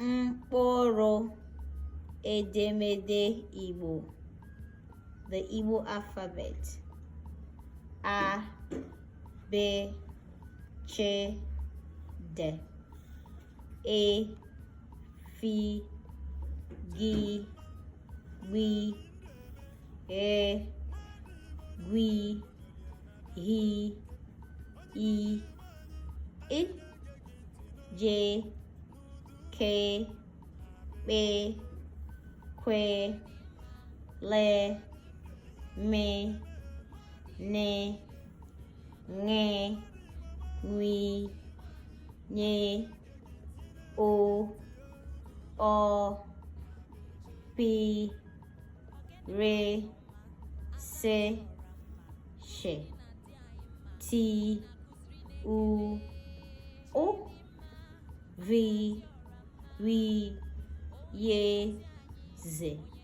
mkpụrụ edemede Igbo, the Igbo alphabet. A, B, C, D. A, F, G, W, E, G, H, I, I, J, K, L, Q, L, M, N, Ng, W, Ny, O, P, R, S, Sh, T, U, O, V, W, Y, Z.